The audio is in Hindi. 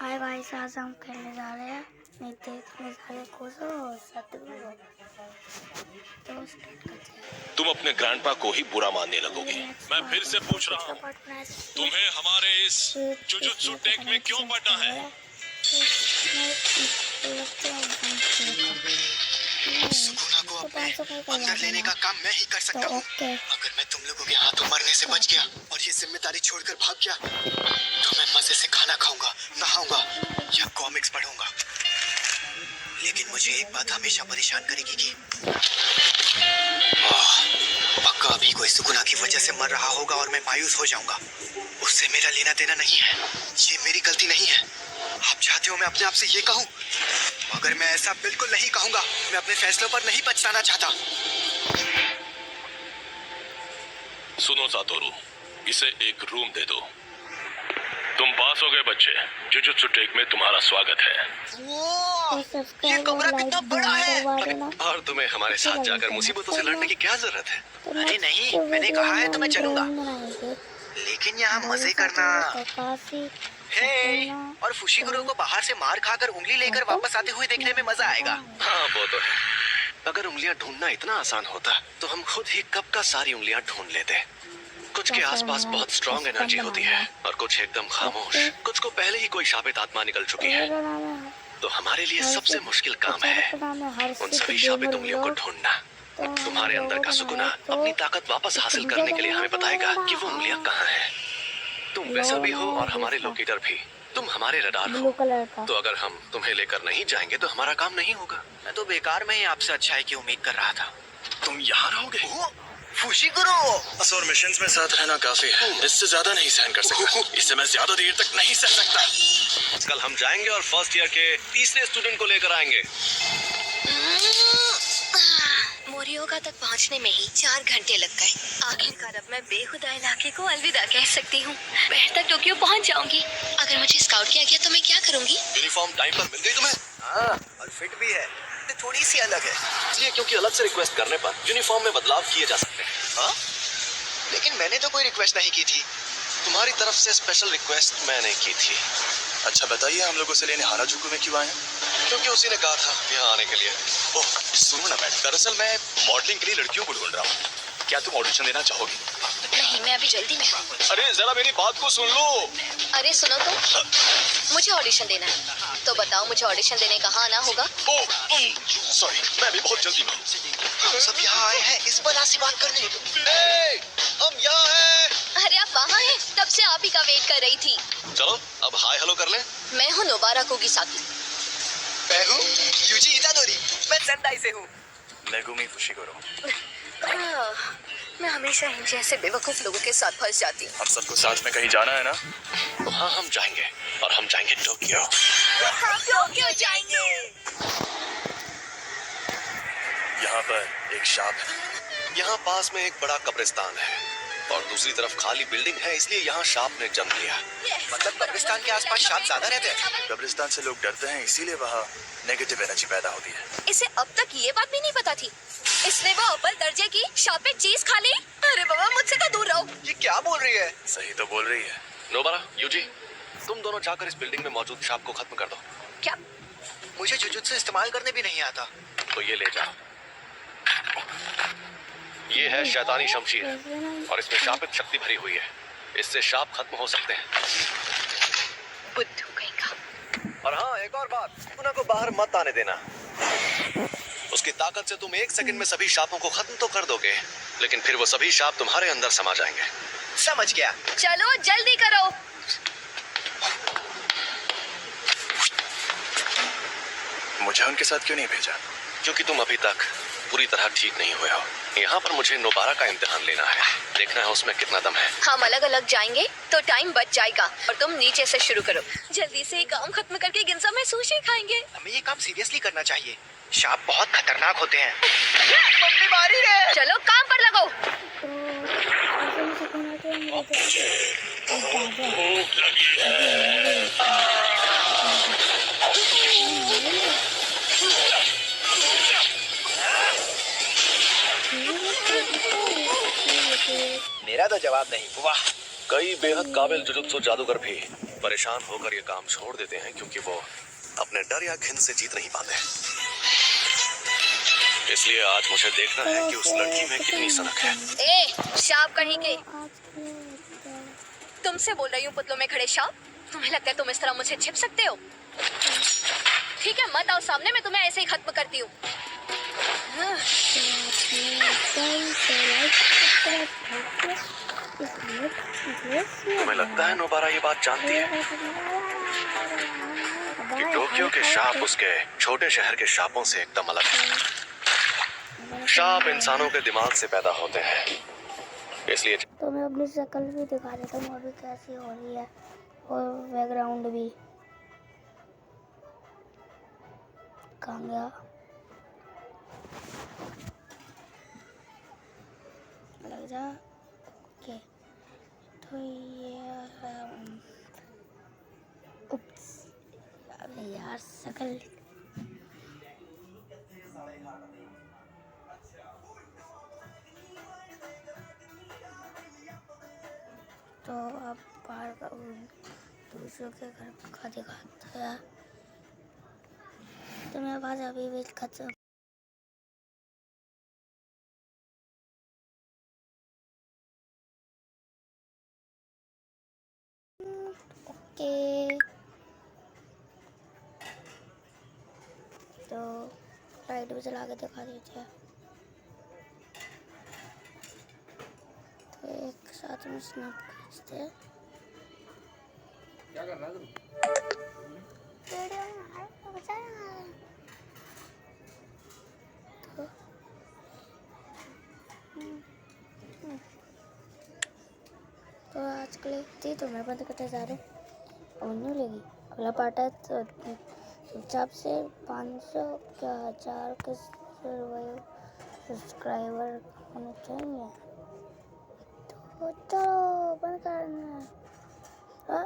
हाय भाई, आज हम खेलने जा रहे हैं नहीं देखने जा रहे कोसो सतगुरु। तो स्टार्ट करते हैं। तुम अपने ग्रैंडपा को ही बुरा मानने लगोगे। मैं फिर से पूछ रहा हूँ, तुम्हें हमारे इस जुजुत्सु टेक में क्यों पढ़ना है? सुकुना को अपने अंदर लेने का काम मैं ही कर सकता हूँ। अगर मैं तुम लोगों के हाथों मरने से बच गया और ये जिम्मेदारी छोड़कर भाग गया तो मैं मजे से खाना खाऊंगा, नहाऊंगा या कॉमिक्स पढ़ूंगा। लेकिन मुझे एक बात हमेशा परेशान करेगी कि पक्का अभी कोई सुकुना की वजह से मर रहा होगा और मैं मायूस हो जाऊंगा। उससे मेरा लेना देना नहीं है, ये मेरी गलती नहीं है। आप चाहते हो मैं अपने आप से ये कहूँ, मगर मैं ऐसा बिल्कुल नहीं कहूंगा। मैं अपने फैसलों पर नहीं पछताना चाहता। सुनो सातोरू, इसे एक रूम दे दो। तुम पास हो गए बच्चे, जुजुत्सु टेक में तुम्हारा स्वागत है। ये कमरा कितना बड़ा है। और तुम्हें हमारे साथ जाकर मुसीबतों से लड़ने की क्या जरूरत है? अरे नहीं, मैंने कहा है तो मैं चलूंगा, लेकिन यहाँ मजे करना है। और फुशिगुरु को बाहर से मार खाकर उंगली लेकर वापस आते हुए देखने में मजा आएगा। हाँ वो तो है। अगर उंगलियां ढूंढना इतना आसान होता तो हम खुद ही कब का सारी उंगलियां ढूंढ लेते। कुछ के आसपास बहुत स्ट्रॉन्ग एनर्जी होती है और कुछ एकदम खामोश। कुछ को पहले ही कोई शापित आत्मा निकल चुकी है। तो हमारे लिए सबसे मुश्किल काम है उन सभी शापित उंगलियों को ढूंढना। तुम्हारे अंदर का सुकुना अपनी ताकत वापस हासिल करने के लिए हमें बताएगा कि वो उंगलियां कहाँ हैं। तुम वैसा भी हो और हमारे लोकेटर भी। तुम हमारे रडार हो, तो अगर हम तुम्हें लेकर नहीं जाएंगे तो हमारा काम नहीं होगा। मैं तो बेकार में ही आपसे अच्छाई की उम्मीद कर रहा था। तुम यहाँ रहोगे? फुशिगुरु और मिशंस में साथ रहना काफी है, इससे ज्यादा नहीं सहन कर सकता। इससे मैं ज्यादा देर तक नहीं सह सकता। कल हम जाएंगे और फर्स्ट ईयर के तीसरे स्टूडेंट को लेकर आएंगे। मोरियोगा तक पहुंचने में ही 4 घंटे लग गए। आखिरकार अब मैं बेखुदा इलाके को अलविदा कह सकती हूँ। बहर तक टोक्यो पहुंच जाऊंगी। अगर मुझे स्काउट किया गया तो मैं क्या करूंगी? यूनिफॉर्म टाइम पर मिल गई तुम्हें? हाँ, और फिट भी है, थोड़ी सी अलग है इसलिए क्योंकि अलग से रिक्वेस्ट करने पर यूनिफॉर्म में बदलाव किए जा सकते हैं। हाँ? लेकिन मैंने तो कोई रिक्वेस्ट नहीं की थी। तुम्हारी तरफ से स्पेशल रिक्वेस्ट मैंने की थी। अच्छा बताइए, हम लोगों से लेने हाराजुकु में क्यों आए? क्योंकि उसी ने कहा था यहाँ आने के लिए। ओह सुनो ना मैडम, दरअसल मैं मॉडलिंग के लिए लड़कियों को ढूंढ रहा हूँ। क्या तुम ऑडिशन देना चाहोगी? नहीं, मैं अभी जल्दी में हूँ। अरे जरा मेरी बात को सुन लो। अरे सुनो तो, मुझे ऑडिशन देना है। तो बताओ मुझे ऑडिशन देने कहाँ आना होगा? सॉरी, मैं अभी बहुत जल्दी में हूँ। हम सब यहाँ आए हैं इस बला से बात करने। हम यहाँ हैं। अरे आप वहाँ हैं? तब से आप ही का वेट कर रही थी। चलो अब हाय हेलो कर लें। मैं हूँ नोबारा कुगिसाकी। मैं हूँ यूजी इतादोरी। मैं सेंडाई से हूँ। मेगुमी फुशिगुरु। मैं हमेशा इन जैसे बेवकूफ लोगों के साथ फंस जाती हूँ। हम सबको साथ में कहीं जाना है ना? हाँ हम जाएंगे, और हम जाएंगे टोक्यो। टोक्यो जाएंगे। यहाँ पर एक शाप है। यहाँ पास में एक बड़ा कब्रिस्तान है और दूसरी तरफ खाली बिल्डिंग है, इसलिए यहाँ शाप ने जन्म लिया। मतलब कब्रिस्तान के आसपास सांप ज्यादा रहते हैं। कब्रिस्तान से लोग डरते हैं, इसीलिए वहाँ नेगेटिव एनर्जी पैदा होती है। इसे अब तक ये बात भी नहीं पता थी। इसने वो अव्वल दर्जे की शापित चीज खा ली। अरे बाबा, मुझसे तो दूर रहो। ये क्या बोल रही है? सही तो बोल रही है। नोबारा, यूजी, तुम दोनों जाकर इस बिल्डिंग में मौजूद शाप को खत्म कर दो। क्या? मुझे जुजुत्सु इस्तेमाल करने भी नहीं आता। तो ये ले जाओ। ये है शैतानी शमशीर और इसमें शापित शक्ति भरी हुई है। इससे शाप खत्म हो सकते हैं। बुद्धू कहीं का। और हाँ, एक और बात, सुकुना को बाहर मत आने देना। उसकी ताकत से तुम 1 सेकंड में सभी शापों को खत्म तो कर दोगे, लेकिन फिर वो सभी शाप तुम्हारे अंदर समा जाएंगे। समझ गया। चलो जल्दी करो। मुझे उनके साथ क्यों नहीं भेजा? क्योंकि तुम अभी तक पूरी तरह ठीक नहीं हुए हो। यहाँ पर मुझे नोबारा का इम्तिहान लेना है, देखना है उसमें कितना दम है। हम अलग अलग जाएंगे तो टाइम बच जाएगा और तुम नीचे से शुरू करो। जल्दी से काम खत्म करके गिनसा में सुशी खाएंगे। हमें ये काम सीरियसली करना चाहिए। सांप बहुत खतरनाक होते हैं। मम्मी मारी रे। चलो काम पर लगो। मेरा तो जवाब नहीं। वाह, कई बेहद काबिल जुजुत्सु जादूगर भी परेशान होकर ये काम छोड़ देते हैं क्योंकि वो अपने डर या घिन से जीत नहीं पाते। इसलिए आज मुझे देखना है कि उस लड़की में कितनी सनक है। ए शाप कहीं के, आज के तुमसे बोल रही हूँ पुतलों में खड़े शाप। तुम्हें लगता है तुम इस तरह मुझसे छिप सकते हो? ठीक है मत आओ सामने, मैं तुम्हें ऐसे ही खत्म करती हूँ। तुम्हें लगता है नोबारा ये बात जानती है कि टोक्यो के शाप उसके छोटे शहर के शापों से एकदम अलग है। शाप इंसानों के दिमाग से पैदा होते हैं, इसलिए तो मैं अपनी शक्ल भी दिखा देता हूँ अभी कैसी हो रही है, और बैकग्राउंड भी। कहाँ गया? लग जा। ओके तो ये उप्स, अबे यार शक्ल। तो अब बाहर का दूसरों के घर का दिखाता है। तो मेरे पास अभी भी खत्म। ओके तो लाइट भी चला के दिखा देते हैं, तो एक साथ में स्नैप खींचते हैं। क्या कर रहा है तू? वीडियो बना रहा है। तो आज के लिए इतनी, तो मैं बंद करते जा रहा हूँ। और नहीं लगी अगला पार्ट है तो चुपचाप से 500 क्या 1000 के सब्सक्राइबर होने चाहिए। तो चलो बंद करना।